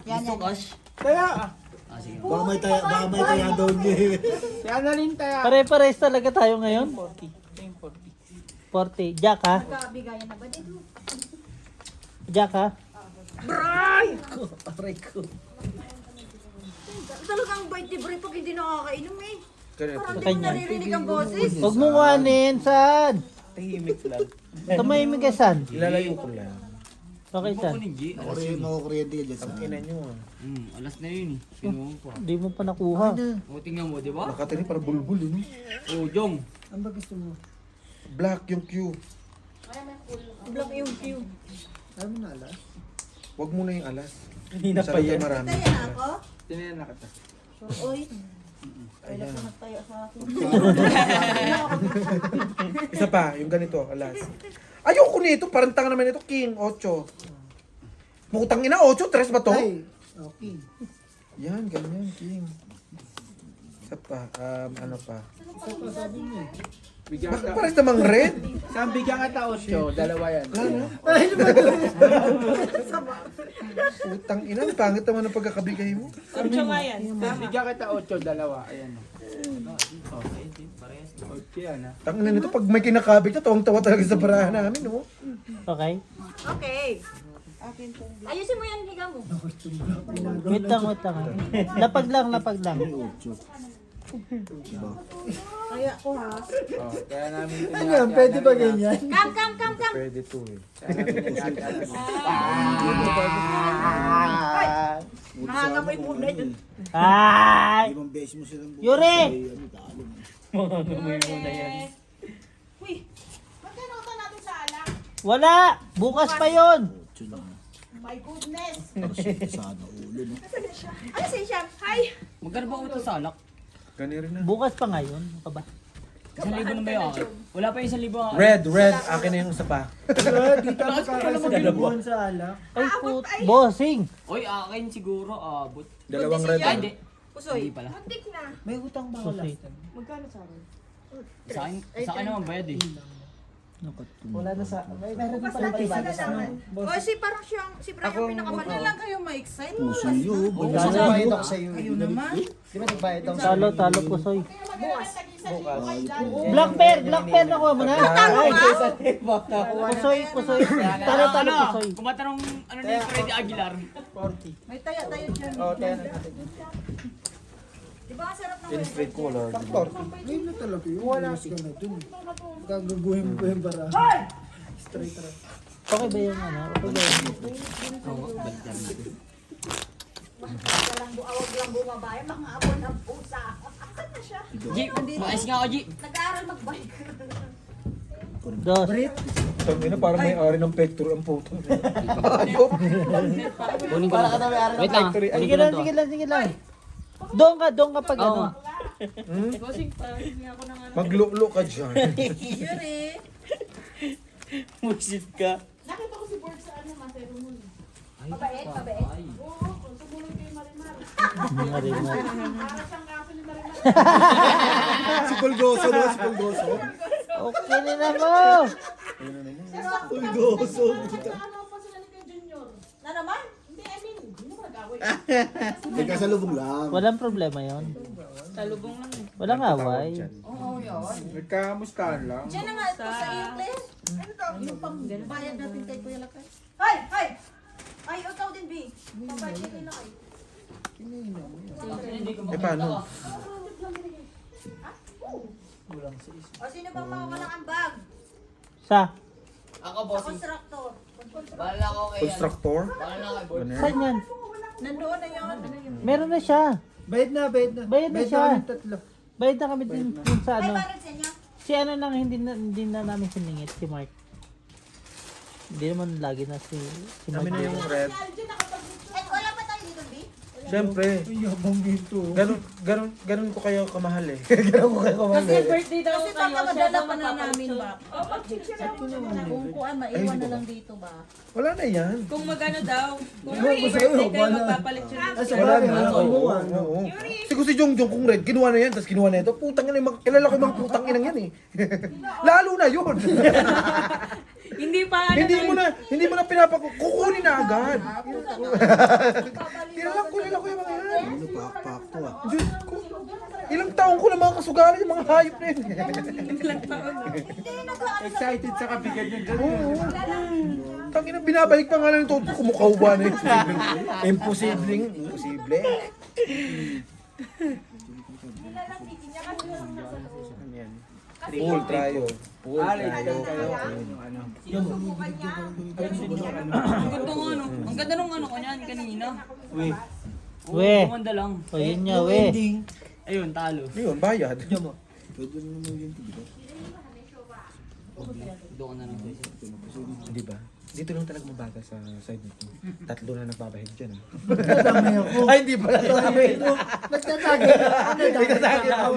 Yan, Gusto yan. cash? Taya. Ah, sige. Baka may taya daw niya. Taya na rin taya. Pare-pares talaga tayo ngayon. 40. 40. Jack ha? Magkabigayan na ba dito? Jack ha? Aray ko. Talagang bite ni Bray pag hindi nakakainom eh. Parang di mo Kanya. naririnig ang boses. Huwag mo kuhanin. Saan? Tahimik lang. Tumahimik ka saan? Ilalayo ko lang. Okay saan? Kunin, G. Alas Kasi yun. makukuryente ka dyan sa... Ang ina nyo. Alas na yun eh. Kinuha mo pa. Hindi mo pa nakuha. O, tingnan mo, di ba? Nakatiri para bulbul yun. O, Jong. Ano ba gusto mo? Black yung Q. Block yung cue. Ayaw mo na alas? Huwag mo na yung alas. Kanina pa Sarap yan. yung marami. Taya na ako? Tinayan na kita. Oy. Kaya ko nagtaya sa akin. Isa pa, yung ganito, alas. Ayoko nito, parang tanga naman ito, King, 8. Putang ina, 8, 3 ba to? Okay. Yan, ganyan, King. Isa pa, ano pa? Bigyan Bakit ka. parang namang red? Saan bigyan ka taos nyo? Dalawa yan. Putang ina, ang pangit naman ang pagkakabigay mo. Bigyan ka taos dalawa. Ayan. Okay yan ha. Tangina nito, pag may kinakabig na, tawang-tawa talaga sa barahan namin, no? Okay? Okay. Ayusin mo yan, higa mo. Wait lang, wait lang. ha? Lapag lang, lapag lang. Kaya ko ha. Oh, kaya namin Ano yan? Pwede ba ganyan? Come. Pwede to eh. Mahangamoy muna yun. Ay! Ibang beses mo silang bukas. Yuri! Ano, talo mo. Uy, magkano ka natin sa alak? Wala! Bukas pa yon. My goodness. Sana ulo, no? Ano si Siyam? Hi. Magkano ba ito sa alak? Gani rin na. Bukas pa ngayon. Ano ka ba? 1,000 na ba yung akin? Wala pa yung 1,000 akin. Red, akin na yung isa pa. Dito ako kakasalabuhan sa alak. Ay, put. Bossing! Oy, akin siguro abot. Dalawang red. Ah, hindi. Pusoy. Hindi pala. Muntik na. May utang ba Susi. Magkano sa akin? Sa akin naman bayad eh. Wala na sa... Meron Bukas natin sila naman. O si parang siyang, si Brian ang pinakamalala. lang kayo ma-excite. Puso nyo. Bukas Bayad ako sa iyo. Ayun naman. Di ba nagbayad ako sa Talo, talo, pusoy. Bukas. Black pair nakuha mo na. Ay, pusoy, pusoy. Talo, talo, Ano? pusoy. Kumatanong ano ni Freddy Aguilar. 40. May taya tayo dyan. Oh, taya na natin. Di ba ang sarap ng In-straight ko, Lord. Ngayon na talaga yun. Wala ka na dun. Gagaguhin ko yung bara. Straight ra. Okay ba yung ano? Okay ba yung... awag lang bumabae, mga abo ng pusa. Asan na siya? G, maayos nga ako, G. Nag-aaral mag-bike. Dos. Tangina, parang may ari ng pector ang puto. Ayop. Kunin ko na. Wait lang. Sige lang, sige lang, sige lang. Doon ka pag ano. Maglulo ka dyan. Yun eh. Musit ka. Nakita ko si Bord sa ano, Maserumon. Pabait, pabait. Si Pulgoso, no? Si Pulgoso. Okay na na mo. Pulgoso. Na naman? May kasalubong lang. Walang problema yon. Walang away. Oo, yun. Nagkamustahan lang. Diyan na nga ito sa iyo, Claire. Ano to? Yung pang bayad natin kay Kuya Lakay. Hay! Hay! Ay, ikaw din, B. Pabayad kay Lakay. Eh, paano? O, sino bang mawawalang ang bag? Sa? Ako, Sa bossing. constructor. Bahala ko kay Constructor? Bahala ka kay Boy. Saan yan? Nandoon na yun. Meron na siya. Bayad na. Bayad na siya. kami tatlo. Bayad na kami din sa Ay, ano. parang sa inyo. Si ano lang hindi na namin siningit, si Mark. Hindi naman lagi na si Mark. Kami na yung red. Eh, wala pa tayo dito, B? Siyempre. Ay, yabang dito. Ganun ko kayo kamahal eh. Ganun ko kayo kamahal eh. Kasi baka madala pa na namin ba? Kung kuan, maiwan na lang dito ba? Wala na yan. Kung magano daw, kung Ano, may gusto birthday ko, kayo, wala. magpapalit siya Ah, dito. sa Wala bagay, na. wala Oo. kumuha, no? Oo. Siguro si Jongjong kung red, kinuha na yan, tapos kinuha na ito. Putang ina, kilala ko yung mga putang inang yan eh. Lalo na yun. Hindi pa ano. Hindi mo na kukunin na agad. Tira lang kunin lang ko yung mga yan. Ano, pak to ah. Diyos ko. Ilang taon ko na mga kasugali yung mga hayop na yun. Excited sa kabigan yung gano'n. Tangina, binabalik pa nga lang ito. Kumukauba na yun. Imposible. Pool tayo. Ang ganda nung ano ko niyan kanina. We. Kumanda lang. O yun nga, we. Ayun, talo. Yun, bayad. Pwede mo naman yung tibigan. Doon ka na lang. Di ba? Dito lang talaga mabagal sa side nito. Tatlo na nagpapahid dyan. Nagtatagay ako. Ay, hindi pala. Nagtatagay ako.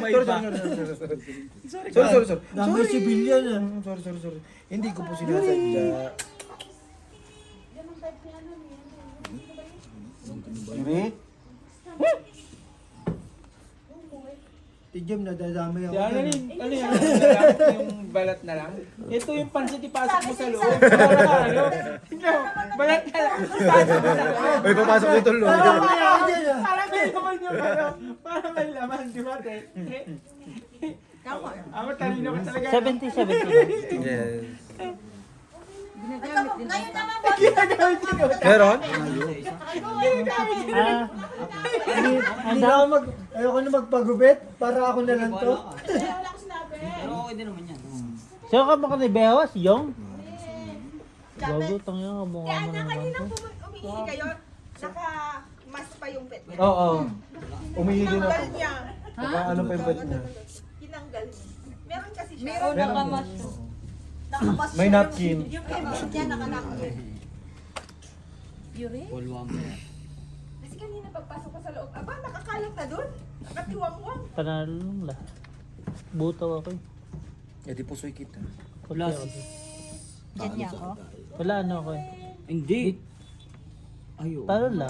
Sorry. Dami civilian ah. Sorry. Hindi ko po sinasadya. Yuri? Tijam, nadadamay ako. Ano yan? Yung balat na lang? Ito yung pansit ipasok mo sa loob. Para ano? No, balat na lang. Ipasok mo sa loob. Ay, papasok dito loob. Para may laman yung ano. Para may laman, di ba? Talino ka talaga. 70. Yes. Ngayon naman, Meron? Hindi ako ayoko na magpagubit para ako na lang to. Pero okay din naman yan. Saan ka ba ka ni Beho? Si Yong? Gago, tangya ka mukha mo naman kanina to. umihi kayo, naka-mas pa yung pet. Oo. Umihi din ako. niya. Ano pa yung pet niya? Tinanggal niya. Meron kasi siya. Oh, Meron nakamas. nakamas May napkin. Yung pet niya nakanapkin. Yuri? Polwang mo. Kasi kanina pagpasok ko sa loob, aba, nakakalat na dun. Nakatiwang-wang. Panalo lang lah. Butaw ako eh. Eh, di pusoy kita. Wala. Diyan niya ako. Wala ano ako eh. Hindi. Ayun. Talo lang.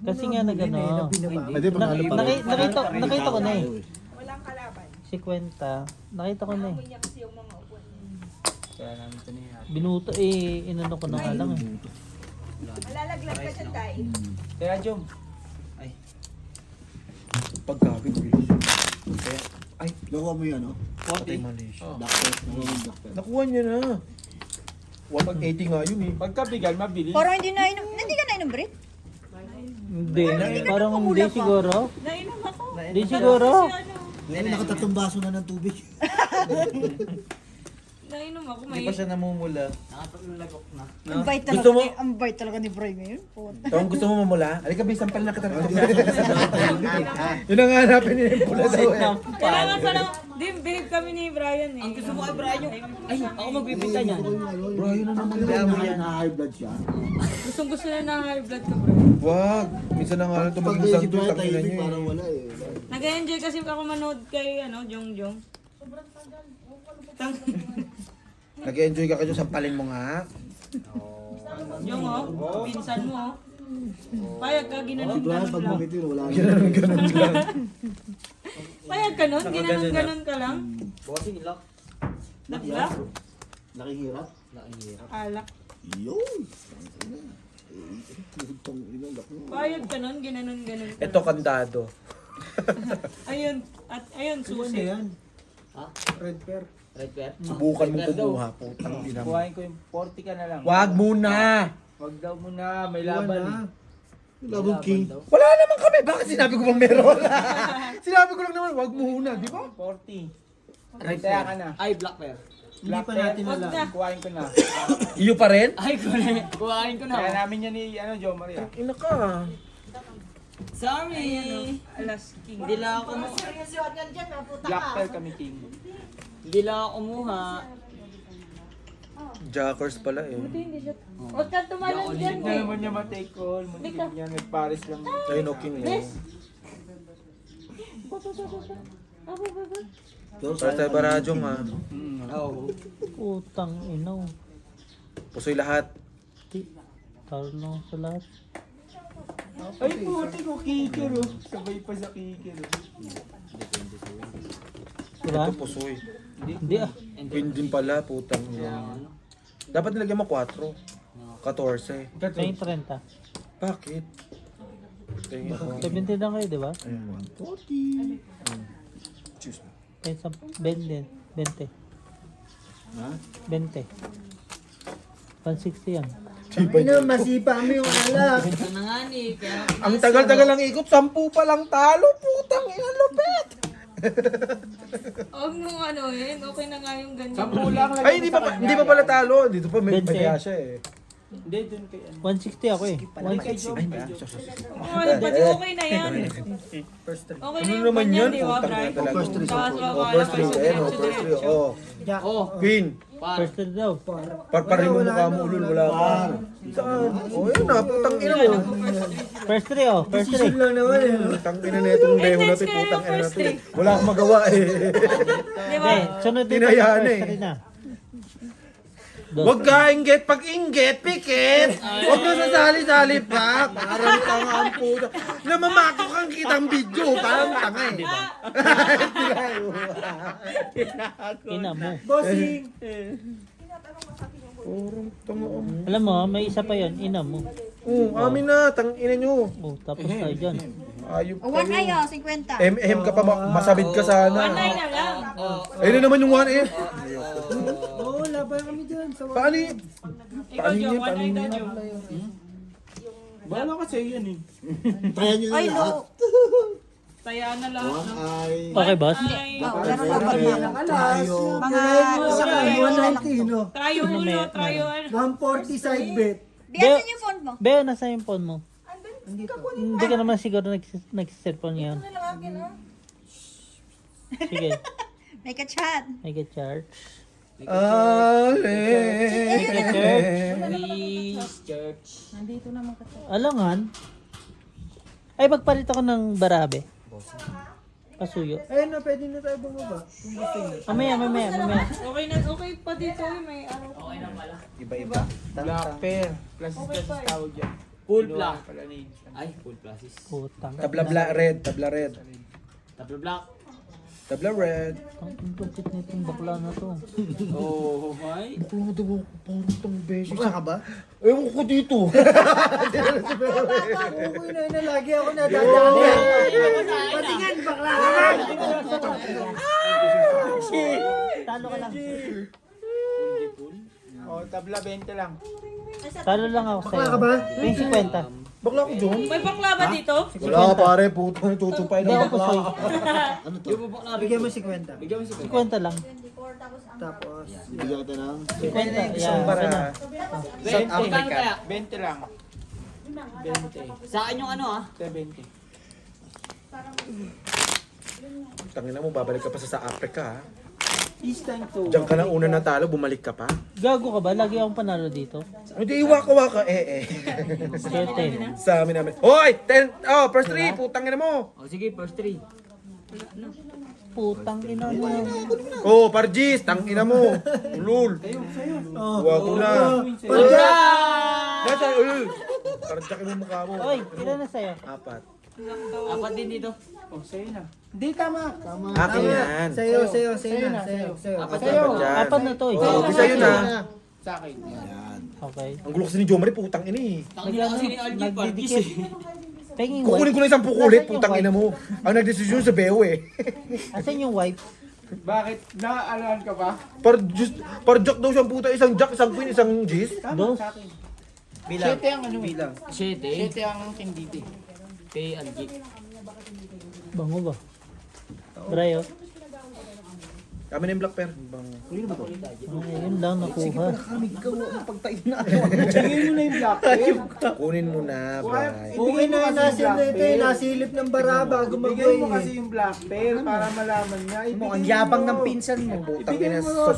Kasi nga nagano. Nakita ko na eh. Walang kalaban. Si Kwenta. Nakita ko na eh. Niya kasi yung mga upuan niya. Kaya namin ito niya. Binuto eh. Inano ko na nga lang eh. Malalaglag ka dyan, Tay. Kaya, Jom. Pagkabi ko yun. Ay, Nakuha mo yan, oh. patay mali siya. Dakper. Nakuha mo yung dakper. Nakuha niya na. 180 nga yun eh. Pagkabigal, mabilis. Parang hindi ka nainom, Brit? Hindi. Parang hindi siguro. Nainom ako. Hindi siguro. Nakatatlong baso na ng tubig. Nainom ako, Hindi pa siya namumula. Nakatatlong na. Ang bait talaga ni Bray ngayon. Kung gusto mo mamula, alika ba, sampal na kita. Yun ang hanapin niya yung pula daw eh. Kailangan pala, behave kami ni Brian eh. Ang gusto mo kay Brian yung... Ay, ako magbibita niyan. Bro, yun na naman. Na-high blood siya. Gustong gusto na na high blood ko, bro. Wag. Minsan na nga lang ito Pag maging si santo Brian sa kina tahimik, niyo parang eh. wala eh. Nag-enjoy kasi ako manood kay, Jong. Nag-enjoy ka kayo, sampalin mo nga. Jong, pinsan mo, Payag ka, Si ginanon Brian, ganon pag lang. bumiti, wala na. Ganun lang. Payag ka nun, ginanon ka lang. Bossing, lock. Nagla? Nakihirap. Alak. Yun. Itong inalak mo. Payag ka nun, ginanon ka Ito kandado. Ayun, at ayun, susi. Ha? Red pear. Red pear? Subukan mo kumuha, putang ina mo. Kuhain ko yung 40 ka na lang. Wag muna! Wag daw muna, may laban eh. Labog king. Wala naman kami. Bakit sinabi ko bang meron? Sinabi ko lang naman, wag muna, di ba? 40. Kaya ka na. Ay, black pear. Hindi pa natin Wag alam. na. Kuhain ko na. Iyo pa rin? Ay, kuhain ko Kaya na. namin yan ni Jo Maria. Ina ka. Sorry. Alas, king. Hindi lang ako Black pear kami king. Hindi lang ako kumuha. Jackers pala eh. Huwag ka tumalon dyan, Hindi na naman niya ma-take call. Muntik niya, nag-Paris lang. Ayun, okay mo. Para tayo baradyo nga. Oo. Utang inaw. Pusoy lahat. Talo lang sa lahat. Ay, puti ko kikir oh. Sabay pa sa kikir oh. Diba? Ito pusoy. Hindi ah. Queen din pala, putang ina. Dapat nilagyan mo 4. 14. May 30. Bakit? Tingin ko. 70 lang kayo, di ba? Ayan. 40. Choose mo. Kaya sa 20. 20. Ha? 20. 160 yan. Ina, masipa mo yung alak. Ito na nga ni. Kaya Ang tagal-tagal lang ikot, 10 pa lang talo, putang ina, lupit. huwag mong ano yun. Okay na nga yung ganyan. 10 lang. Ay, hindi pa pala talo. Dito pa may 20. kaya siya eh. Hindi, dun kay ano. 160 ako eh. Kay Joe. Oh, pati okay na yan. First three. Okay na Ano yung naman ganyan, yun? di ba, Putang Bray? ina talaga. First three. Tapos Oh, first three. Ayan, oh, first three. Oh. Jack. Oh. Queen. First third daw. Parparin mo mukha mo, ulul. Wala pa. Saan? Oh, yun na. Putang ina mo. First three oh. First three. Decision lang naman eh. Putang ina na itong leho na ito. Putang ina na ito. Wala akong magawa eh. Di ba? Eh, sunod dito Tinayaan first eh. three na. Huwag ka inggit. Pag inggit, pikit. Huwag na sasali-sali pa. Parang tanga ang puta. Namamato kang kitang video. Parang tanga eh. Di ba? Ina mo. Bossing. Parang tanga ang... Alam mo, may isa pa yon. Ina mo. Amin na. Tang ina nyo. Oh, tapos tayo dyan. Ayop O, 1 kayo. ayo, 50. MM ka pa, masabid ka sana. Panay na lang. Ayun na naman yung 1M. Oo, laban kami dyan. Sa Paano yun? Ikaw, Joe. Paano Panay yun? na, Joe. Bahala ka sa'yo yan eh. Ay, no. Taya na lahat. No? Okay, boss? Ay, Oh, pero laban na. alas. Mga Saka 190, no? Tayo ulo, tayo ano. 140 side bet. Biyasan yung phone mo. Beo, nasa yung phone mo? Hindi ka naman siguro nag-cellphone ngayon. Sige, May ka-chat. may get-charge. Alangan. Ay, magpalit ako ng barabe. Pasuyo. Ayun na, pwede na tayo bumaba. Kung gusto nyo. Mamaya. Okay na, okay pa dito. May ano. Okay na pala. Iba-iba. Black pair. Plus tawag dyan. Full Kinuha black. pala ni. Ay, full plasis. Putang. Tabla red. Double black. Tabla red. Ang incomplete nitong bakla na to. Oh, my. Parang daw ako parang tong beses. Baka ka ba? Ewan ko dito. Oo, na lagi ako nadadaan yan. Patingin, bakla ka na. Talo ka lang. Oh, tabla 20 lang. Talo lang ako sa'yo. Bakla ka ba? May 50. Bakla ko dyan. May bakla ba dito? Wala pare, puto na tutupay Hindi ng ako pasoy. bakla. Bigyan mo 50. 50 lang. Tapos, 50. Isang Yeah, para. sana. South Africa. 20 lang. 20. Sa akin yung ano ah. 70. Tangina mo, babalik ka pa sa Africa ha. East time to. Diyan ka na una natalo, bumalik ka pa. Gago ka ba? Lagi akong panalo dito. Hindi, waka-waka. Swerte. Sa amin namin. Hoy! 10! Oh, first 3! Putang ina mo! O sige, first 3. Putang ina mo. Oh, Parjis! Tang ina mo! Ulul! Wag ko na. Nasa, ulul! Karjakin mo mukha mo. Oy, ilan na sa'yo? 4. Apat din dito. Oh, sa'yo na. Hindi, tama. Akin yan. Sa'yo na. Apat Dapat yan. Apat na to eh. Oh, di sa'yo na. Sa akin. Okay. Ang gulo kasi ni Jomari, putang ina eh. Tangina kasi ni Algie Parkis eh. Penging Kukunin wipe. ko na isang pukulit, putang ina mo. Ang nagdesisyon sa Beo eh. Asan yung wipe? Bakit? Naaalaan ka ba? Par jack daw siyang puta, isang jack, isang queen, isang G's. Dos. Sa akin. Bilang. 7 ang ano eh. Bilang. 7. 7 ang king dito eh. Kay Algie. Bango ba? Brayo. Kami na yung black pair. Bang. Yun lang nakuha. Tingin mo na yung black pair. Kunin mo na, Bray. Ibigay na yung nasilip ng bara bago Bigay mo mag-play. kasi yung black pair para malaman niya. Ang yabang ng pinsan mo. Putang Ibigay ina, mo na,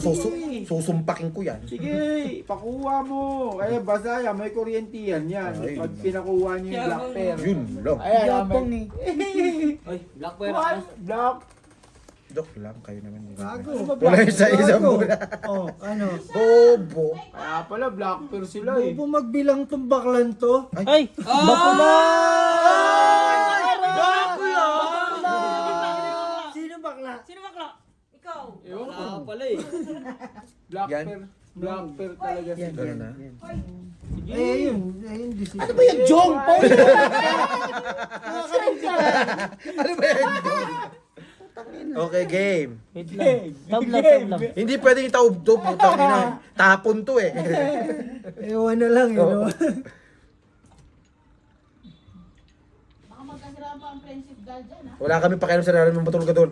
susumpakin ko yan. Sige, pakuha mo. Kaya basta yan, may kuryente yan. Ay. Pag pinakuha niyo yung black pair. Yun lang. Ayan, Yabang may... Oy, black pair What? ako. Black? Joke lang, kayo naman yun. Bago. Wala yung sa isa muna. Oh, ano? Bobo. Kaya pala, black pair sila eh. Bobo magbilang tong baklan to. Ay! Bakla! Sino bakla? Sino bakla? Ikaw. Ewan ko. pala eh. Black Yan. pear. Black pear talaga siya. Ganun na. Ayun, decision. Ano ba yan, Jong? Ano ba yan, Jong? Okay, game. Wait lang. Tab lang. Hindi pwedeng itaob to, putang ina. Tapon to eh. Ewan na lang, Oo. Baka magkasiraan pa ang friendship dahil dyan, ha? Wala kami pakialam sa nararamdaman ng matulog ka doon.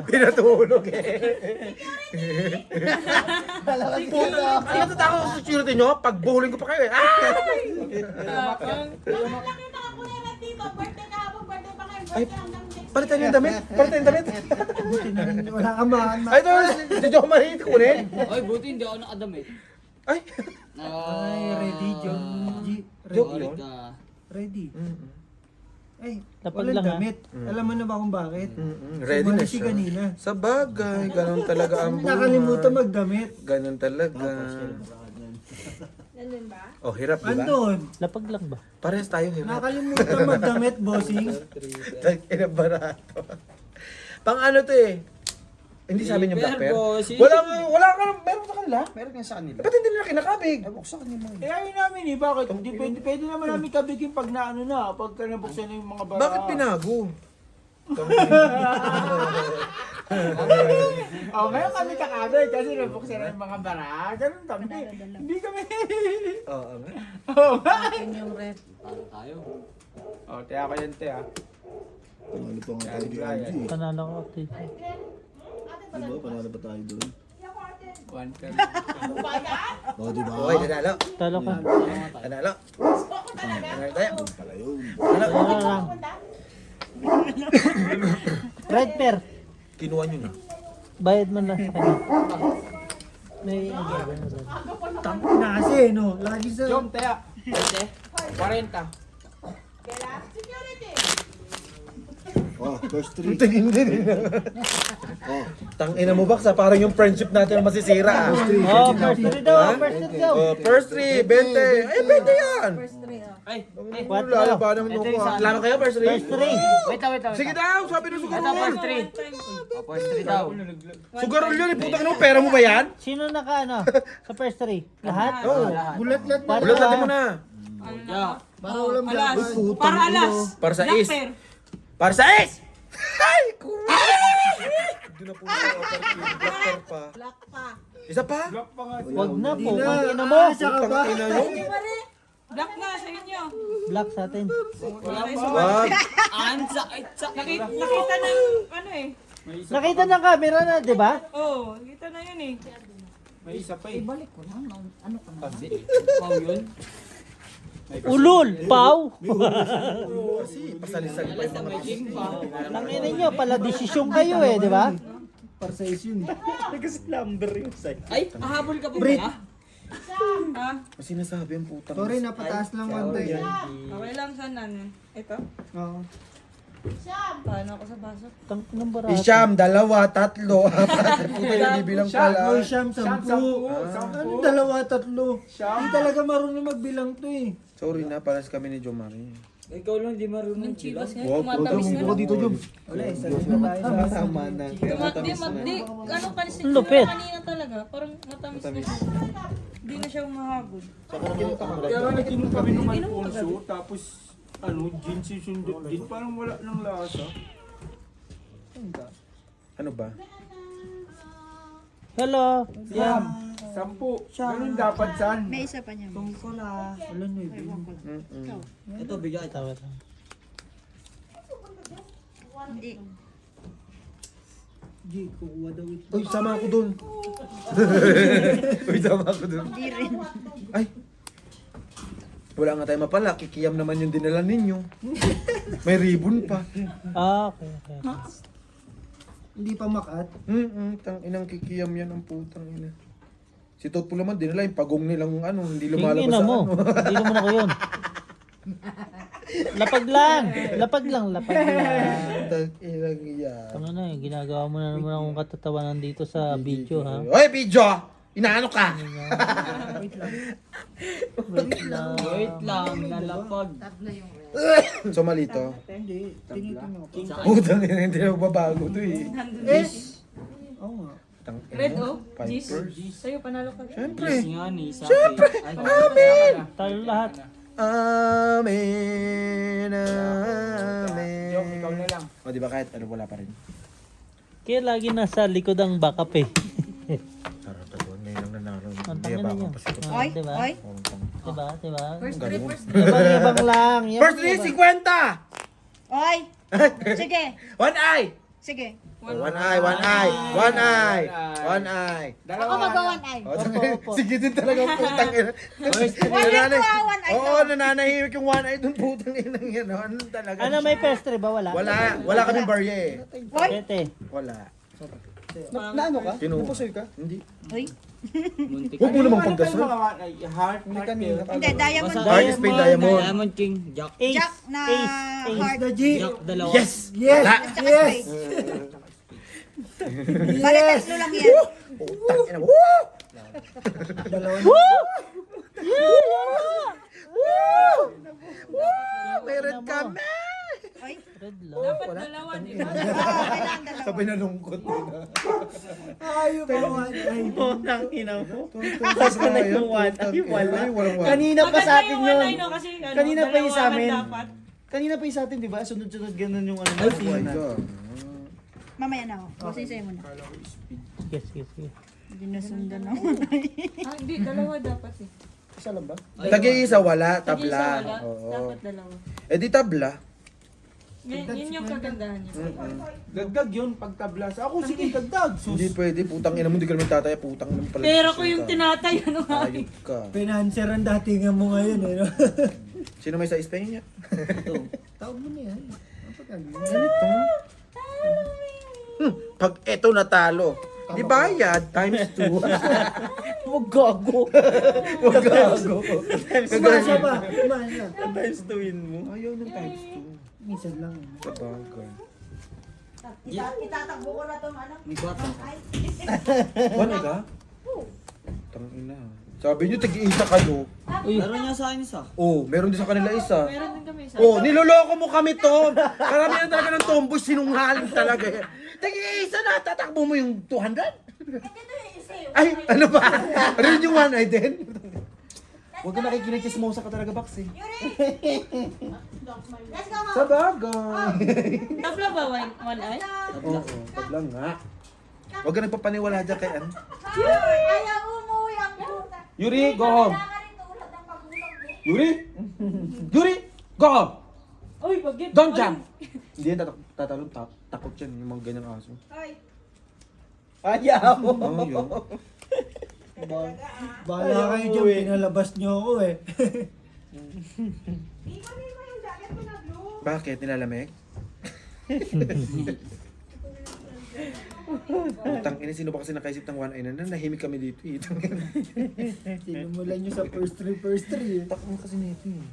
Pinatulog eh. Ay, natatakot ako sa security nyo. Pagbuhuling ko pa kayo eh. Ah! Nakita ka po na dito, birthday kahapon, birthday pa kayo, birthday hanggang next Palitan yung damit. Palitan yung damit. Wala ka man. Ay, ito. Si Jong Marie, kunin. Ay, buti hindi ako nakadamit. Ay. Ay, ready, John. Joke Sorry yun. ka. Ready. Ay, Lapag walang lang, ha? damit. Alam mo na ba kung bakit? Ready na Sumali si siya. kanina. Sa bagay, ganun talaga ang buhay. Nakalimutan magdamit. Ganun talaga. Ganun ba? Oh, hirap, di ba? Andon. Lapag lang ba? Parehas tayo hirap. Nakalimutan magdamit, bossing. Tangina barato. Pang ano to eh? Hindi sabi niyo black pear? bossy. Wala ka, meron sa kanila? Meron nga sa kanila. Ba't hindi nila kinakabig? Eh ayun namin eh, bakit? Hindi pwede naman namin kabigin pag naano na, pagka nabuksan na yung mga bara. Bakit pinago? Oh, ngayon kami kakabig kasi nabuksan na yung mga bara. Ganun kami. Hindi kami. Oo nga. Oo nga. Yun yung red. Paano tayo? Oh, tiya ko yan, tiya. Panalo pa nga tayo Yan, di yan. Angie. Panalo ko. Ate. Diba? Panalo pa tayo doon. One pen. O, diba? Okay, nanalo. Talo ka. Nanalo. Nanalo tayo. Pala yun. Nanalo. Talo lang. Red pair. Kinuha nyo na. Bayad mo na sa kanya. May Tang na kasi, no? Lagi sa... Jom, tiya. 40. Oh, first three. Tingin din. Oh, Tangina mo baksa, parang yung friendship natin na masisira. Oh, first three daw. First three daw. Oh, first 3, 20. Ay, 20 yan. First three, oh. Ay, Wala ba naman ako. Laro kayo, first 3? First three. wait lang. Sige daw, sabi ng Ito, sugarol. first 3. Oh, first 3 daw. Sugarol yun, eh, putang ina mo, pera mo ba yan? Sino naka ano? Sa first three? Lahat? Oo. Bulat-lat na. Ulat natin mo na. Yeah. Para walang Alas. black. Para alas. Para sa Black is. pear. Para sa is! Ay, kumaya! Doon na po na offer ko. Black pear pa. Black pa. Isa pa? Block pa nga. Wag na po. Na. Pagkina mo. Saka ba? Tangina nyo. Black nga sa inyo. Black sa atin. Wag. Ansa. Nakita ng ano eh. Nakita ng camera na, di ba? Oo, nakita na yun eh. May isa pa eh. Wow yun. Ulul! Pau! Kasi pasali-sali pa Alas yung na mga may gym pa. Tangina nyo, pala desisyon kayo eh, di ba? Para sa yun. Ay, ahabol ka pa ba? Ha? Kasi sinasabi ang putang. Sorry, napataas lang konti. Okay lang sana. Ito? Oo. Paano ako sa baso? Tangina ng barato. Isyam, 2, 3, 4. Puta yung bibilang pala. Oy, Siyam, 10. Ano, 2, 3? Hindi talaga marunong magbilang to eh. Sorry na, paras kami ni Jomari. Ikaw lang di marunong chivas nga. Wag, Tumatamis na lang. dito, Jom. Wala, isa na tayo. Tama na. Ano kasi Lupit. kanina talaga. Parang matamis na. Hindi na siya umahagod. Kaya nga nag-inom kami ng Alfonso, tapos ano, gin sisundot din. Parang wala ng lasa. Ano ba? Hello. Siyam. 10. Ganun dapat san. Wala na eh. Ito, bigay. Tawa lang. G, kukuha daw ito. Uy, sama ako dun. Uy, sama ako dun. Hindi rin. Ay. Wala nga tayo mapala. Kikiyam naman yung dinala ninyo. May ribbon pa. Ah, okay. Hindi pa makat. Tang inang kikiyam yan ang putang ina. Si Totpo naman dinala yung pagong nilang ano, hindi lumalabas Tingin na sa mo. ano. Hindi naman ako yun. Lapag lang. Lapag lang. Tang inang yan. Tanga na eh. Ginagawa mo na naman akong katatawanan dito sa video ha. Oy, video! Inaano ka? Wait lang. Wait lang, nalapag. So malito. Hindi. Tinitin mo. Putang ina, hindi na magbabago to eh. Oo nga. Red oh. Gis. Sa'yo, panalo ka. Siyempre. Talo lahat. Amen. Amen. Yung ikaw na lang. O di ba kahit ano wala pa rin. Kaya lagi nasa likod ang backup eh. Sarap tagon. Ngayon lang nanaro. Ang Hindi tanga ba na ako yan. pasikot? Oy, Diba? oy. Diba? First three, first three. Yabang-yabang lang. First 3, 50! Oy. Sige. One eye! Sige. One eye, one eye, one eye, one eye. Ako magawan ay. Sige din talaga ang putang ina. One eye to, one eye to. Oo, nananahimik yung one eye dun putang ina yan. Ano talaga? Ano, may pastry ba? Wala? Wala kaming barya eh. Oy. Tete. Wala. Na ano ka? Kinuha. Napusoy ka? Hindi. Oy. Huwag mo namang pagdasal. Heart, Hindi kanina. Hindi, diamond. Heart is paid diamond. Diamond King, Jack. Ace. Jack na Ace. heart. The G. Jack, dalawa. Yes! Yes! Wala. Yes! Bali, tatlo lang yan. Putang ina. Woo! Dalawa na. Meron kami! Oy. Red lang. Dapat dalawa, di ba? Kailangan dalawa. Sabay nalungkot. Ayaw pa naman. Ay, Putang ina mo. Tapos na yung one eye, wala. Walang one. Kanina pa sa atin Maganda yung yun. one eye, no? Kasi, ano, Kanina pa yung sa dalawahan amin. dapat. Kanina pa yung sa atin, di ba? Sunod-sunod ganun yung ano. Oh my God. Mamaya na ako. Kasi sa'yo muna. Yes. Hindi nasundan ako. Ah, hindi, dalawa dapat eh. isa lang ba? Tag-iisa wala, Tag-isa tabla. wala, Oo. dapat dalawa. Eh di tabla. Yun yung kagandahan niya. Dagdag yun pag tablas. Ako sige dagdag. Hindi pwede, putang ina mo, hindi ka naman tataya, putang ina mo pala. Pero ko yung tinatay, ano nga eh. Ayop ka. Financer ang datingan mo ngayon eh. No? Sino may sa Spain niya? Tawag mo na yan. Ano pa gagawin? Ganito. Pag eto natalo, di bayad, times 2. Huwag gago. Huwag gago. Umasa pa. Umasa. Times to win mo. Ayaw ng times Minsan lang. 2. Sabagay. Itatakbo ko na itong ano. Ay. Wala ka? Tangina. Sabi niyo, tig-isa kayo. Meron niya sa akin isa. Oh, meron din sa kanila isa. Meron din kami isa. Oh, niloloko mo kami, Tom. Karamihan talaga ng tomboy, sinungaling talaga. Tig-isa na, tatakbo mo yung 200? Ay, ano ba? Ano yun yung one eye din? Huwag ka nakikinig, chismosa ka talaga, Bax eh. Let's go, Mom. Sabagay. Tabla ba one eye? Oo, tablang nga. Huwag ka nagpapaniwala dyan kay ano. Ayaw umuwi ang puta. Yuri, go home. Kailangan rin tulad ng pagulang mo. Yuri? Yuri, go home. Uy, bagit. Don't jump. Hindi yan, tatalon, takot yan, yung mga ganyang aso. Hoy. Ayaw mo. Oh, yun. Bahala kayo dyan. Pinalabas niyo ako eh. Bakit? Nilalamig? Utang ina, sino ba kasi nakaisip ng one eye na nahimik kami dito eh. Sinumulan niyo sa first three eh. Takmo kasi nito eh.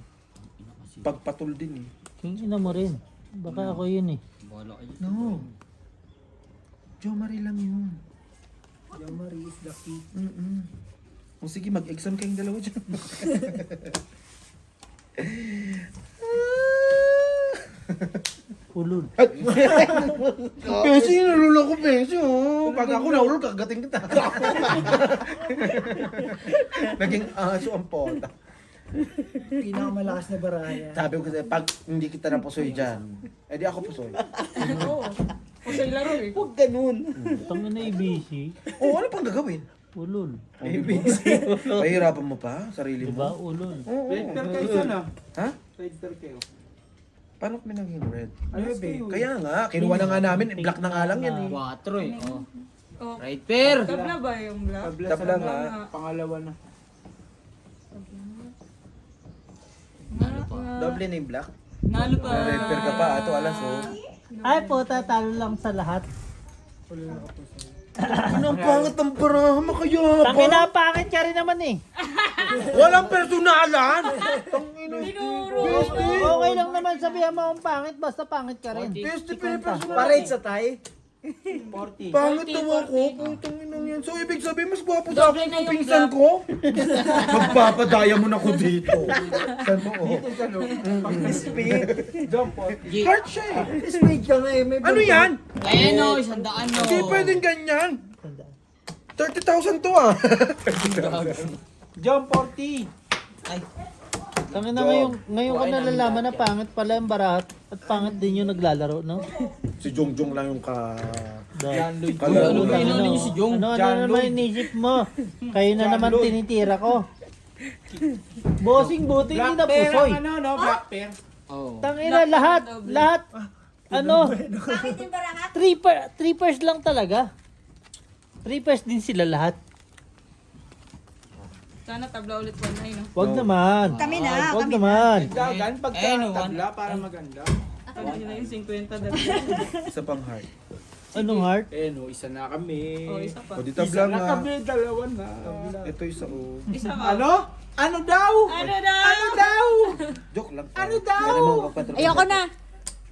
Pagpatul din eh. King ina mo rin. Baka ako yun eh. No. Jo Marie lang yun. Yung Marie is the key. O sige, mag-exam kayong dalawa dyan. Ulul. Pesi, nalulok ko Pesi. Oh. Pag ako nahulog, kagating kita. Naging aso ang pota. Pinakamalakas na baraya. Sabi ko kasi, pag hindi kita napusoy dyan, edi ako pusoy. Oo. Kusay laro eh. Huwag ganun. Tangin na ABC. Oo, ano pang gagawin? Ulul. Pahirapan mo pa, sarili Diba? mo. Ulul. Oo. Red pair kayo sana. Ha? Red pair kayo. Paano kami naging red? Ayos kayo. Kaya nga, kinuha na nga namin, black na nga lang yan eh. 4 eh. Oh. Oh. Right pair. Tabla ba yung black? Tablas Tabla na nga. Pangalawa na. Doble na yung black. Nalo pa. Red pair ka pa, ato alas oh. Ay po, talo lang sa lahat. Ano ang pangit ng barama kaya Tangin na, pangit ka rin naman eh. Walang personalan! Tinuro. Okay lang naman sabihan mo akong pangit, basta pangit ka rin. Beste personalan. Parade sa tay? 40. Pangit daw ako, putang inang yan. So, ibig sabihin, mas gwapo sa akin yung pinsan ko? Magpapadaya mo na ko dito. Saan mo? Dito sa loob. Pag-speed. Jump 40. Heart siya eh. Speed ka nga eh. May Ano yan? Ayan o, 100 no. Hindi pwedeng ganyan. 30,000 to ah. Jump 40. Tangin na ngayon ko nalalaman na pangit pala yung barahat at pangit din yung naglalaro, no? Si Jongjong lang yung ka... John Lloyd. Kalaro lang. Ano ninyo si Jong? Ano John naman Lloyd. inisip mo? Kayo na naman Lloyd. tinitira ko. Bossing buti hindi na Black pear pusoy. ang ano, no? Black pear. Oh. Tangina lahat, ano, Bakit yung barahat? three pairs lang talaga. 3 pairs din sila lahat. Sana tabla ulit 1 no. Wag naman. Kami na, Wag kami naman. Dagan, Eh, no, pagka-tabla para maganda. Tawag nyo na yung 50 dagdag. Isa pang heart. Anong heart? Eh no, isa na kami. Oh, isa pa. O di Isa tabla na nga. kami, dalawa na. Ito isa o. Isa pa. Ano? Ano daw? Ano daw? Ano daw? Joke lang. Ano daw? Ayoko na.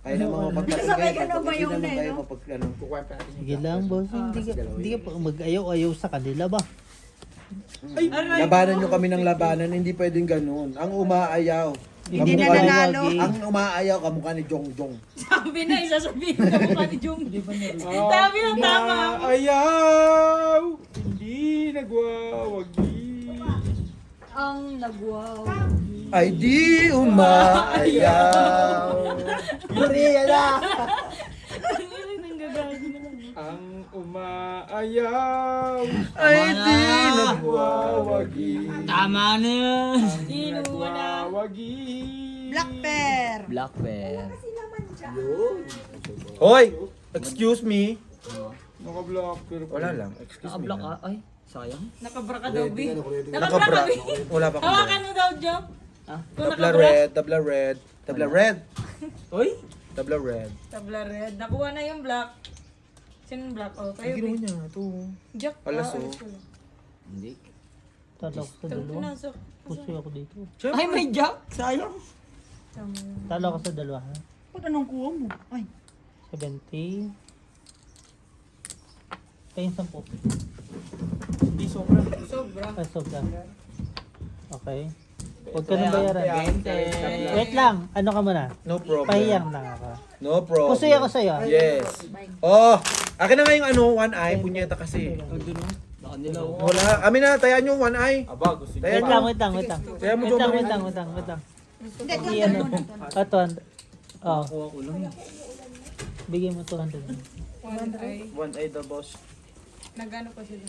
Kaya naman mapagpatigay. Sabay ka na ba yung Hindi naman na, tayo no? mapag... Ano. Kukuha pa natin yung Sige lang, boss. Hindi ka pa mag-ayaw-ayaw sa kanila ba? Labanan nyo kami ng labanan, hindi pwedeng ganun. Ang umaayaw. Hindi na kamukha ni- nanalo. Ang umaayaw, kamukha ni Jongjong. Sabi na, isasabihin ka mukha ni Jong. Sabi na tama. Ayaw! Hindi nagwawagi. Ang nagwaw. Ay di umaayaw. Maria na! Ang umaayaw. Ay di Nagwawagi. Tama na yun. Nagwawagi. Black pear. Black bear. Hoy! Excuse me. Naka-block. Pero Wala lang. Excuse me. Nakablock lang. ka? Ay, sayang. Nakabra ka daw, B. Nakabra Nakabra. ka, B. Wala pa Hawakan akong mo daw, Jom. Kung Tabla nakabra. red, tabla red. Tabla red. Uy! Tabla red. Tabla red. Nakuha na yung black. Sino yung black? Oh, kayo, Ang ginawa B. niya, ito. Jack. Alas, ah, oh. alas wala. Talo ko sa Ito, dalawa. pinasok. Pusoy ako dito. Ay, may Jack. Sayang. Talo ko sa dalawa, ha? Ba't anong kuha mo? Ay. 70. Kaya 10. Hindi sobra. Sobra. Ay, sobra. Okay. Huwag ka nang bayaran. 20. Wait lang. Ano ka muna? No problem. Pahiyang lang ako. No problem. Pusoy ako sa'yo. Yes. Oh, akin na nga yung ano, one eye. Punyeta kasi. Baka nilaw. Wala. Amin na, tayaan yung one eye. Aba, gusto niyo. Tayaan Wait lang, nyo. wait lang, wait lang. Kaya mo, Wait lang, Jomar. wait lang, wait lang, wait lang. Hindi, Hindi ano. Ito, oh, Kuha ko lang. bigay mo 200. One eye the boss. Nagano pa sila.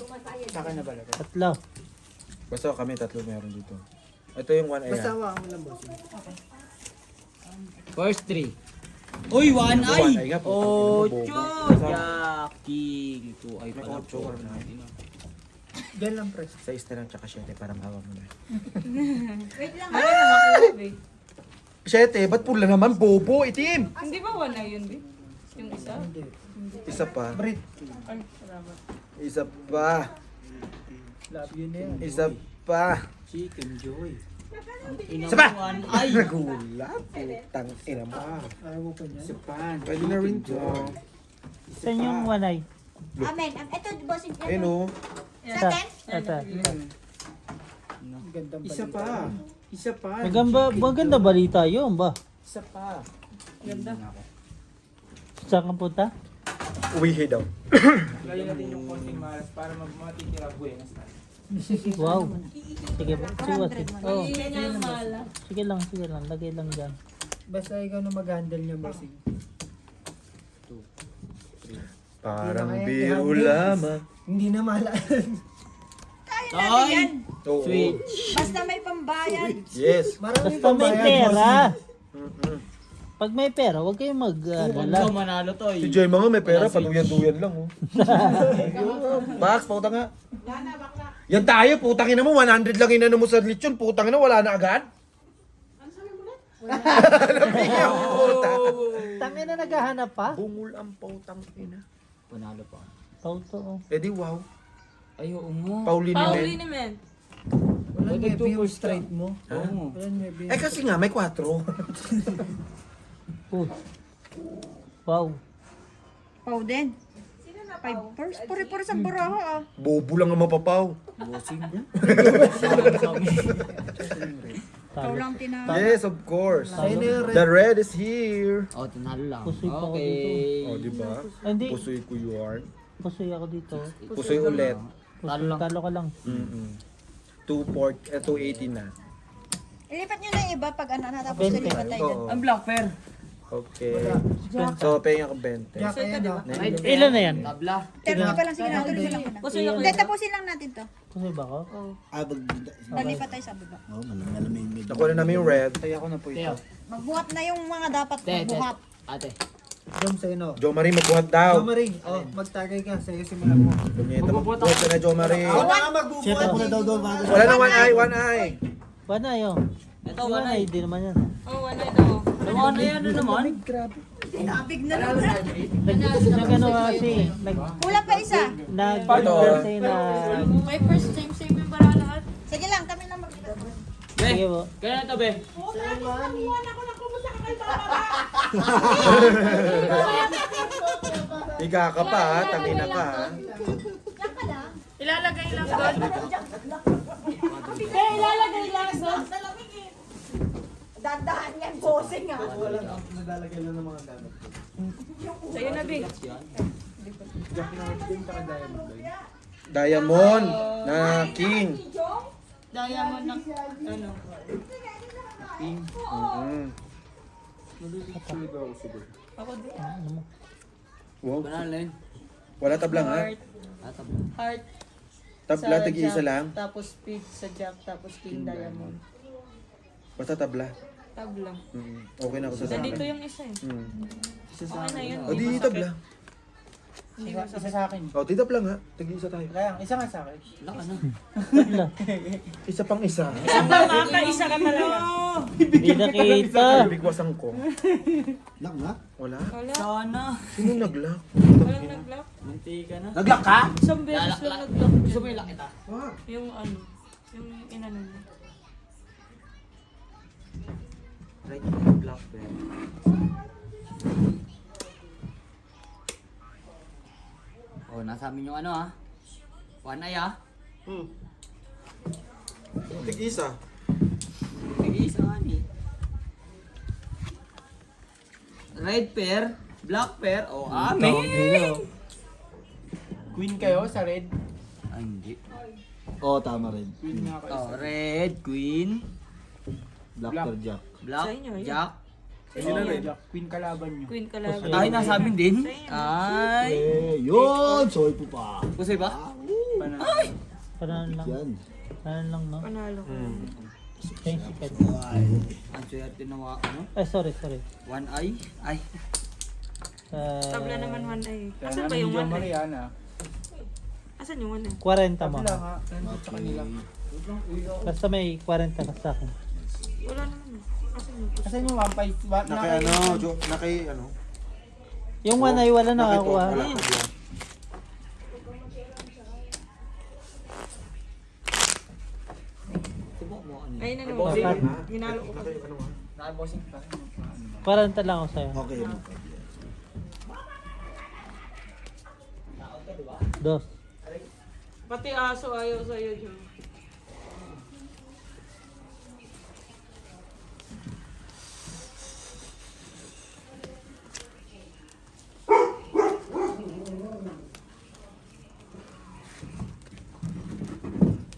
Sa akin na balaga. Tatlo. Basta kami tatlo meron dito. Ito yung one eye. Basta ah. hawakan mo lang, boss. First 3. Uy, one One eye! eye nga, putang Oh, ina mo, bobo. Cho! Jackie! Ito ay May pala. ocho, wala na. Diyan lang, pre. Sa isa lang tsaka 7 para mahawa mo na. Wait lang. Ano na makuha, B? 7, ba't pula naman? Bobo, itim! Hindi ba one eye yun, B? Yung isa? Isa pa. Ay, salamat. Isa pa. Love you na yan. Isa pa. Chicken Joy. Ina Isa pa! mo, one eye! Nagulat. Putang ina mo. Ayaw mo pa niyan. Japan. Pwede na rin to. Saan yung wanay? Amen. Ito, bossing. Ayun o. Ito. Ito. Ang gandang Isa balita. pa. Isa pa. Maganda balita yun ba? Isa pa. Ganda. Saan ka punta? Uwihe daw. Lagyan natin yung konting malas para matitira buenas tayo. Wow. Sige ba? Sige. Oh. Hindi niya mala. Sige lang. Lagay lang dyan. Basta ikaw na mag-handle niya, bossing. Parang Kaya biro i-handle. lamang. Hindi na malaan. Ay! Oo. Switch! Basta may pambayad. Yes. Marami Basta may bayad, pera. Mm-mm. Pag may pera, huwag kayong Huwag mag-alala. daw manalo to Si eh. Joy mga may pera, paduyan-duyan lang oh. Max, pauta nga. Yan tayo, putang ina mo, 100 lang inano mo sa lechon, putang ina, wala na agad? Tangin na naghahanap pa? Bungol ang pautang ina. Panalo pa. Totoo. Eh di wow. Ay, oo nga. Paulini men. Paulini men. Walang Pwede heavy yung two straight mo. Oo. Walang heavy. Eh kasi nga, may 4. Oh. Wow. Pau din. 5 puri-puri sa baraha ah. Bobo lang ang mapapaw. Ikaw lang tinawag. Yes, of course. Sa'yo na yung red. The red is here. Oh, tinalo lang. Pusoy pa ako dito. Oh, di ba? Ah, hindi. Pusoy ko yun. Pusoy ako dito. Pusoy ulit. Talo lang. Talo ka lang. 280 na. Ilipat nyo na yung iba pag ano na tapos 20. ilipat tayo dyan. Oo. Ang black pair. Okay. So, paying ako 20. Jack, ayan o. Ilan na yan? Tabla. Terno pa lang, sige na, tuloy lang muna. Pusoy ako Hindi, yun. tapusin lang natin to. Pusoy ba ako? Nalipat tayo sa baba. Oh, malamig. Nakuha na namin yung red. Kaya ako na po ito. Magbuhat na yung mga dapat Te, te. magbuhat. Ate. Jom sa'yo no. Jo Marie, magbuhat daw. Jo Marie, oh, magtagay ka. Sa'yo simulan mo. Punyeta, magbuhat ka na, Jo Marie. Ako na nga magbubuhat. Set up mo na daw doon. Wala na one eye. Wala yun. Ito, Wala wala. Hindi naman yan. Oh, wala ito. Ano yan na naman? Inabig na naman. Nag-ano kasi. Kulang pa isa. Nag-kasi na. May first time same yung para lahat. Sige lang, kami lang mag-ilan. Sige po. Kaya na ito, be. Higa ka pa, ha? Tangina ka, ha? Ilalagay lang doon. Eh, ilalagay lang doon. Dandahan yan, bossing ah. Nalalagay lang ng mga gamit. Sa'yo na, Big. Diamond na king. Diamond ng, ano. Ako din. Wow. Banala yun. Wala tablang, ha? Heart. Tabla. Heart. Tabla, sa tag-iisa Jack, lang. Tapos pig sa Jack, tapos king diamond. Basta tabla. Tabla. Okay na ako sa Nandito akin. yung isa eh. Okay na yun. O, di tabla. Isa sa akin. O, di tabla nga. Tag-iisa tayo. Kaya, isa nga sa akin. Wala ka na. Isa pang isa. Tama ka, isa ka talaga. Hindi nakita. Bigwasan ko. Lock na? Wala. Wala. Sana. Sino nag-lock? Walang nag-lock. Munti ka na. Nag-lock ka? Isang beses lang nag-lock. Gusto mo yung lock kita? Yung ano, yung inano mo. Right, black pen. Oh, nasa amin yung ano ah. One eye ah. Tig-isa. Nag-iisa nga ni. Red pair, black pair, oh amin. Queen kayo sa red. Ay, hindi. Oo, tama rin. Queen nga kayo. Oh, red, queen, Black or Jack. black, Sa inyo, yun. jack. Sino na rin? Jack, Queen kalaban nyo. Queen kalaban. Ay, nasa amin din. Ay. Yun! Soy po pa. Pusoy ba? Ay! Panalo lang. Yan. Panalo lang, no? Panalo. Thanks, Pet. Ang swerte na mga ano. Ay, sorry. One eye. Ay. Tabla naman one eye. Kaya Asan ba namin yung yung one eye? Mariana. Asan yung one eye? 40 mo. Tabla nga. Nandito sa kanila. Basta may 40 ka sa akin. Wala naman. Asan yung Asan yung vampire? Naki ano, naki ano. Yung one ay wala Naki to, nakakuha. wala tabla. Subo mo ano. Ay, ano? Bossing. Hinalo ko. Naki ano ha? Nakabossing pa. 40 lang ako sa'yo. Okay, no problem. Dos. Pati aso ayaw sa'yo, Jun.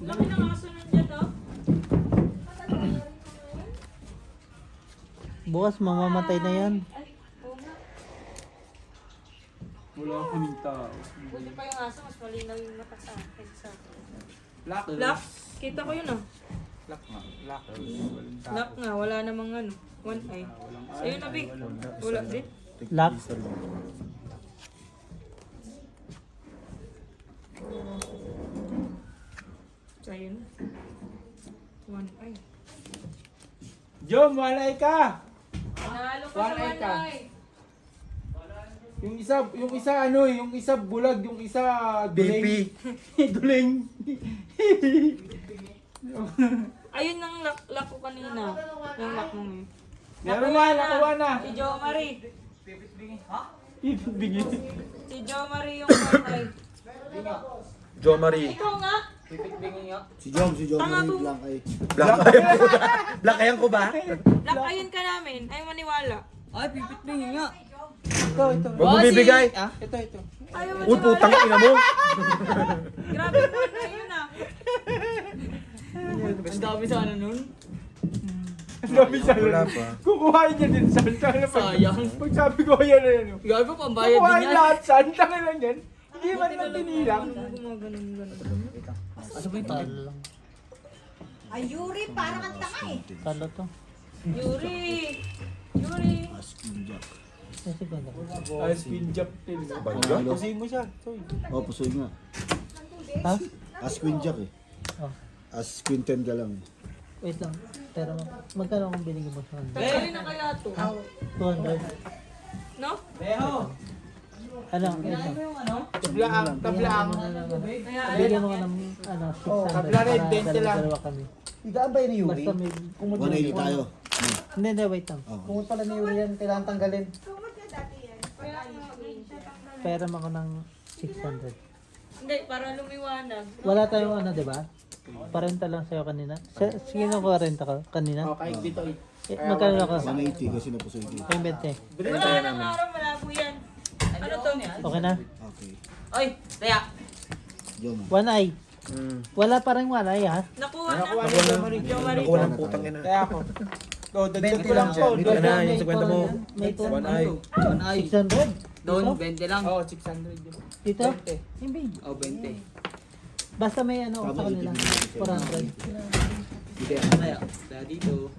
Laki ng aso nandiyan, oh. Bukas mamamatay na yan. Wala kaming tao. Buti pa yung aso, mas malinaw yung mata sa akin. Black. Black? Kita ko yun, oh. Black nga. Black. Walang tao. Black nga, wala namang ano. One eye. Sa'yo na, Big. Wala din. Lock. Tig-isa lang. Sa'yo na. One eye. Jom, walay ka! Panalo ka One sa eye one ka. eye. Yung isa ano, yung isa bulag, yung isa BP. duling. Ayun ang lock ko kanina. Yung lock mo eh. Meron na, nakuha na. Si Jo Marie. Bigyan. Si Jo Marie yung kamay. Jo Marie. Ikaw nga. Si Jom Tanga Marie to. Blanc ay. Black Black ayan ko ba? Lakayin ka namin. Ay maniwala. Ay, pipit-bingin nga. Ito. Huwag mo bibigay. Ito. Ayaw Uy, putang ina mo. Grabe mo na yun ah. Ang dami sana nun. Sabi siya Wala pa. kukuhain niya din sa Sayang. Pag sabi ko yan na yan. Gago, pambayad din Kukuhain yan. lahat sa tangin lang yan. Hindi man lang tinilang. Asa ba yung tal? Ay, Yuri, parang ang tanga eh. Talo to. Yuri. Asking Jack. Kasi ganda. Ay, spin jump din. Pusin mo siya. Soy. Oh, pusoy nga. Ha? As Queen Jack eh. Oh. As Queen 10 ka lang. Wait lang. Pero magkano kung binigyan mo sa kanya? Tanggalin na kaya to. 200. No? Ano? Wait lang. Tablaang. Bigyan mo ka ng 600 tabla rin, para 20 lang. dalawa kami. Igaan ba yun ni Yuri? Basta may... 180 tayo. Hindi, wait lang. Oh. Kumot pala ni Yuri yan, kailangan tanggalin. Pera mo ko ng 600. Hindi, para lumiwanag. Wala tayong ano, di ba? Parenta lang sa'yo kanina. Sige na ko renta ka kanina. Okay, dito. Magkano ako? 180 kasi napusoy ko. Yung 20. Wala nang araw, malabo yan. Ano to? Okay na? Okay. Oy, taya. Jom. One eye. Wala parang one eye ha? Nakuha na. Nakuha ni Jo Marie. Nakuha ng putang ina. Kaya ako. Dagdag ko lang to. Ito na, yung sa kwenta mo. May One eye. One eye. 600. Doon, 20 lang. Oo, 600 yun. Dito? Oh, 20. Basta may ano sa kanila. 400. Taya. Taya dito.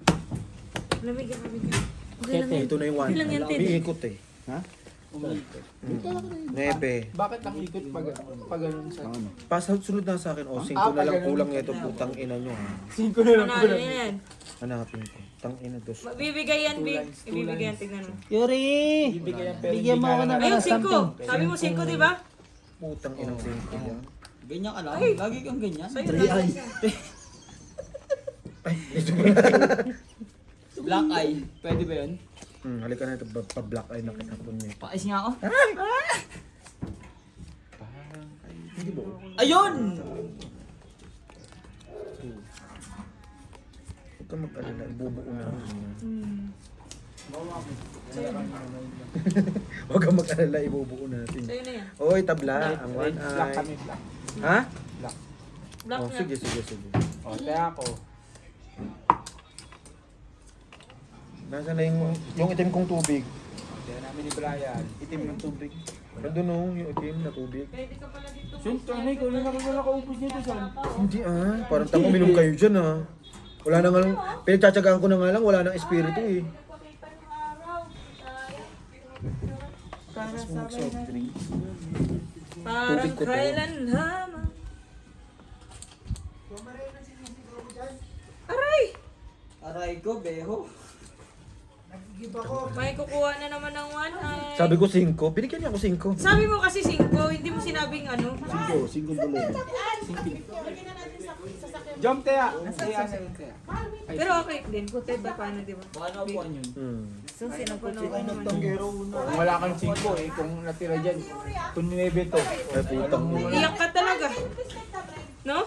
Lamig ka, lamig ka. Sete. Ito na yung one. Ilang yan, Ted? Umiikot eh. Ha? Nebe. Bakit nakikot pag ganun sa... Ano? Sunod na sa akin. O, 5 na lang kulang nito. Putang ina nyo ha. 5 na lang Ano na yan? Hanapin ko. Tang ina dos. Bibigay yan, Vic. Ibibigay yan, tignan mo. Yuri! Bigyan mo ako ng Ayun, 5. 10. Sabi mo 5, di ba? Putang ina 5 yan. Ganyan ka lang. Lagi kang ganyan. Sa'yo na lang. Black eye. Pwede ba yun? Halika na ito. Pa-black eye na kinapon niya. Pais nga ako. Ayun! Huwag ka mag-alala. Ibubuo na ako. Huwag ka mag-alala. Ibubuo natin. Sa'yo na yan. Oy, tabla. Ang one Black eye. kami, black. Ha? Black Oh, na. sige. O, kaya ako. Nasaan na yung itim kong tubig? Kaya namin ni Brian. Itim ng tubig. Nandun o, yung itim na tubig. Pwede ka pala dito. Sinto, ano ikaw lang nakaubos nito sa... Hindi parang tamo minom kayo dyan Wala na nga lang, pinagtsatsagaan ko na nga lang, wala nang espiritu eh. Pakita ng araw. Soft drink. Parang Tubig ko to. kailan lamang. Aray! Aray ko, beho. May kukuha na naman ng 1 eye. Sabi ko 5, binigyan niya ako 5. Sabi mo kasi 5, hindi mo sinabing ano. 5 bulo. Jump, Taya. Taya sa Taya. Pero okay din. Kutet ba paano, di ba? Paano po yun? So, sinapunawa naman. Kung wala kang 5 eh, kung natira dyan, kung 9 to. Ay putang mo. Iyak ka talaga. No?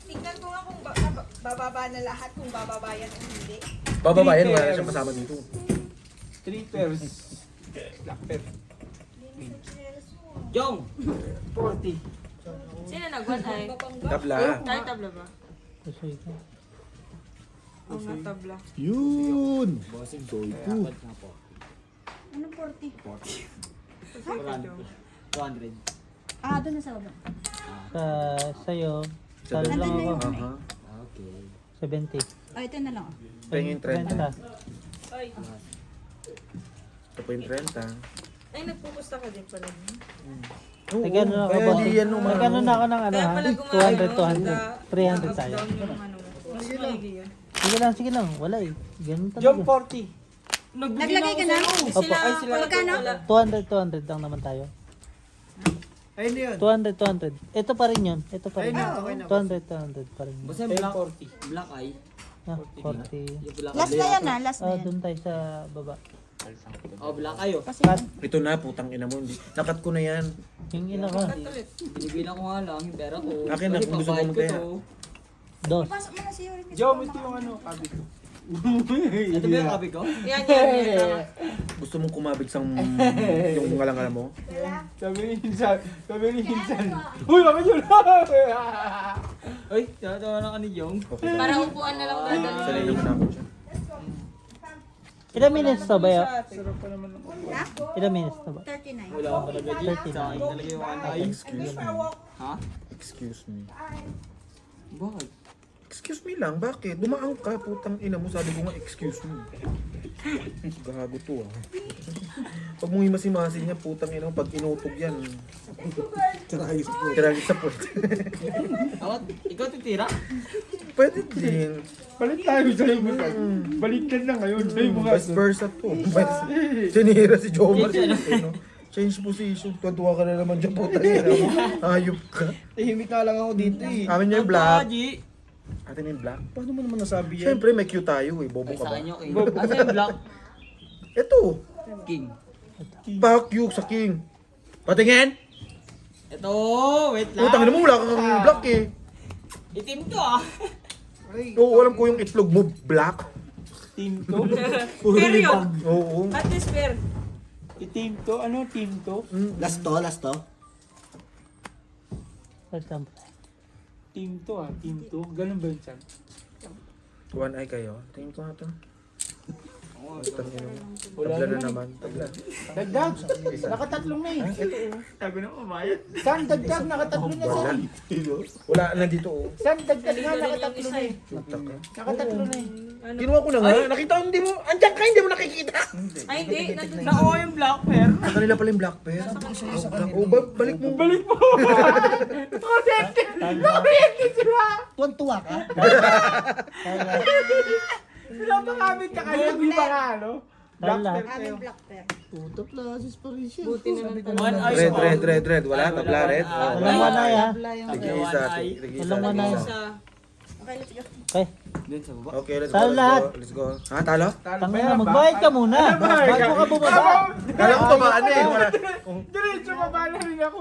Tingnan ko nga kung bababa na lahat, kung bababa yan o hindi. Bababayan, wala na siyang kasama dito. 3 pairs. Black pair. Jong! 40. Sino nag-1 eye? Tabla. Tayo tabla ba? Pusoy ko. Oo nga, tabla. Yun! Soy ko. Anong 40? 200. Ah, doon na sa baba. Sa'yo, talo lang ako. Aha. Okay. 70. Oh, ito na lang. Pengin 30. 30. Ay, Ito po yung 30. ay nagpupusta ka din pala. Oo, Nagano na ako kaya boss. di yan umano. Nagano na ako ng ano Kaya ha? pala gumano. 200. 300 tayo. Mas maigi yan. Sige lang. Wala eh. Ganun Jump talaga. 40. Naglagay ka na? Opo. Sila, Magkano? 200 lang naman tayo. Ayun na yun. 200. Ito pa rin yun. Ito pa rin. Ayun na, okay na. 200 pa rin. Basta black eye. Ah, 40. Yung black Last eye. na yan ah, last na Ah, yan. doon tayo sa baba. Oh, black eye oh. Cut. Ito na, putang ina mo. Nakat ko na yan. Yung ina ko. Binibilang ko nga lang yung pera ko. Akin na, Kasi kung gusto mo pambayad ko magkaya. to. Dos. Pasok mo na si Yuri. Jom, ito yung ano, kabi ko. Ito ba yung kabi ko? Yan, tama. Gusto mong kumabig sang yung ngalang-ngalang mo? Sabi ni Hinsan. Uy, bakit yun? Ay, tatawa na ka ni Jong. Okay. Para upuan na lang dadalhin. Sanay naman ako dyan. Ilang minutes na ba yun? Sarap pa naman ng Ilang minutes na ba? 39. Wala akong talaga dyan. Sa akin talaga yung one eye. Excuse me. Ha? Excuse me. Bakit? Excuse me lang, bakit? Dumaan ka, putang ina mo. Sabi ko nga, excuse me. Gago to ah. Pag mong himasi-masi niya, putang ina mo, pag inutog yan. Tiragis sa port. Ikaw titira? Pwede din. Balik tayo sa limutan. Balikan na ngayon. Ay, mga Vice versa to. Sinira si Jomar. Change position. Tuwa ka na naman dyan, putang ina mo. Ayop ka. Tahimik na lang ako dito eh. Amin niya yung black. G. Atin yung black. Paano mo naman nasabi yan? Siyempre, may cue tayo eh. Bobo Ay, ka sa ba? akin yung king. Asa yung black? Ito. King. Fuck you sa king. Patingin! Ito, wait lang. Putang ina mo, wala kang black eh. Itim to ah. Oo, alam ko yung itlog mo, black. team to. Fair yun. Oo. At least fair. Team to? Ano team to? Last to. For example. Team to ah, team to. Ganun ba yun, Chan? One eye kayo. Tingin ko nga to. Putang ina mo. Wala Tabla na naman. naman. Tabla. Dagdag! Nakatatlong na eh. Sabi na umayat. San, dagdag, nakatatlo na Wala. San. Wala, nandito oh. San, dagdag na, Galing yung nakatatlo isa na eh. eh. Putak ka. Nakatatlo na eh. Ginawa ko na nga. Nakita ko, hindi mo. Andiyan ka, hindi mo nakikita. Ay, hindi. Nandun Nakuha yung black pair. Sa kanila pala yung black pair. Oh, balik mo. Balik mo! Connected sila! Tuwan-tuwa ka? Pinapakamit ka kayo, di ba nga ano? Black Wala. pair kayo. Aming black pair. Puta, plasis pa rin siya. Buti na lang One eye. Red. Wala, tabla red. Walang wanay ha. Wala yung... Tig-isa. Walang wanay. Isa. Okay, let's go. Okay. Dun sa baba. Okay, let's Talo go. lahat. Let's go. Ha, talo? Tangin na, magbayad ka muna. Bago ka bumaba. Kala ko ba ano eh. Diretso, mabala rin ako.